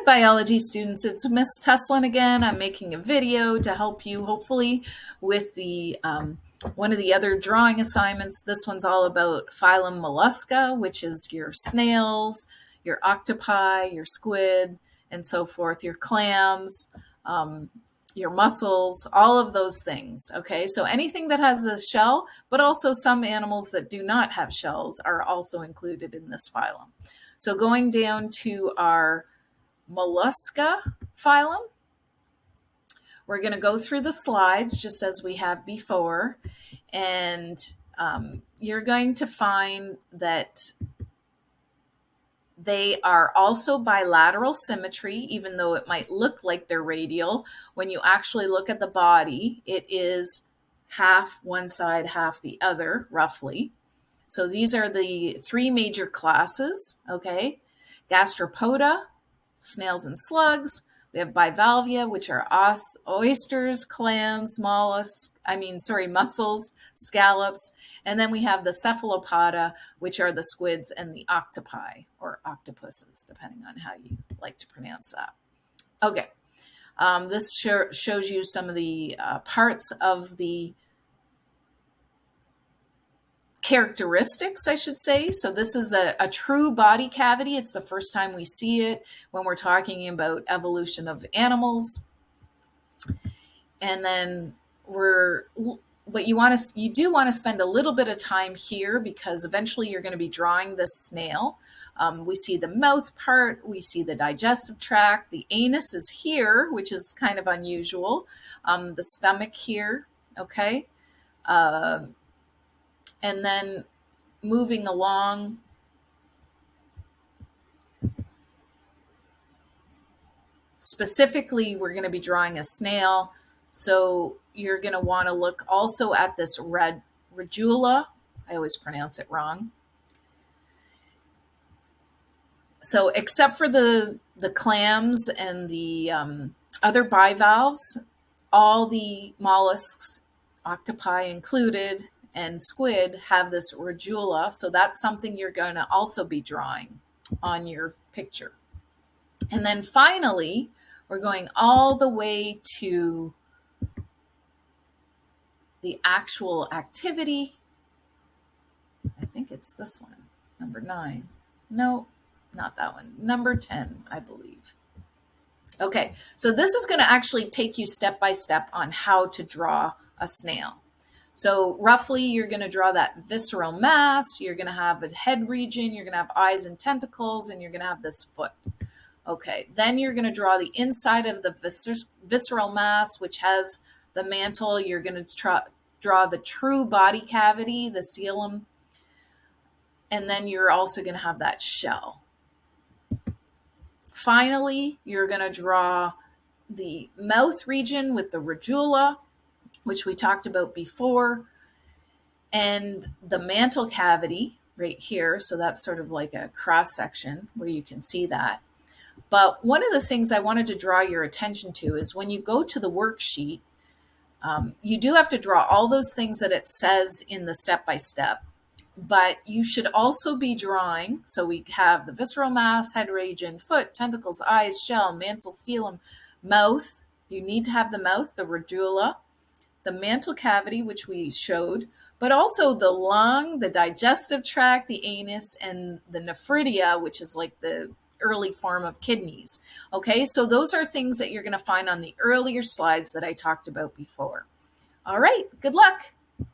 Hi, biology students. It's Miss Teslin again. I'm making a video to help you, hopefully, with the one of the other drawing assignments. This one's all about phylum Mollusca, which is your snails, your octopi, your squid, and so forth, your clams, your mussels, all of those things. Okay, so anything that has a shell, but also some animals that do not have shells are also included in this phylum. So going down to our Mollusca phylum, we're going to go through the slides just as we have before, and you're going to find that they are also bilateral symmetry, even though it might look like they're radial. When you actually look at the body, it is half one side, half the other, roughly. So these are the three major classes, okay? Gastropoda, snails and slugs. We have bivalvia, which are oysters, clams, mussels, scallops. And then we have the cephalopoda, which are the squids and the octopi, or octopuses, depending on how you like to pronounce that. Okay, this shows you some of the parts of the characteristics, I should say. So this is a true body cavity. It's the first time we see it when we're talking about evolution of animals. And then you do want to spend a little bit of time here because eventually you're going to be drawing this snail. We see the mouth part, we see the digestive tract, the anus is here, which is kind of unusual. The stomach here, okay? And then moving along, specifically, we're going to be drawing a snail. So you're going to want to look also at this radula. I always pronounce it wrong. So except for the clams and the other bivalves, all the mollusks, octopi included, and squid have this radula, so that's something you're going to also be drawing on your picture. And then finally, we're going all the way to the actual activity. I think it's this one, number 9. No, not that one. Number 10, I believe. Okay, so this is going to actually take you step by step on how to draw a snail. So roughly, you're going to draw that visceral mass, you're going to have a head region, you're going to have eyes and tentacles, and you're going to have this foot. Okay, then you're going to draw the inside of the visceral mass, which has the mantle. You're going to draw the true body cavity, the coelom, and then you're also going to have that shell. Finally, you're going to draw the mouth region with the radula, which we talked about before, and the mantle cavity right here. So that's sort of like a cross section where you can see that. But one of the things I wanted to draw your attention to is when you go to the worksheet, you do have to draw all those things that it says in the step-by-step, but you should also be drawing, so we have the visceral mass, head region, foot, tentacles, eyes, shell, mantle, coelom, mouth. You need to have the mouth, the radula, the mantle cavity, which we showed, but also the lung, the digestive tract, the anus, and the nephridia, which is like the early form of kidneys. Okay, so those are things that you're going to find on the earlier slides that I talked about before. All right, good luck.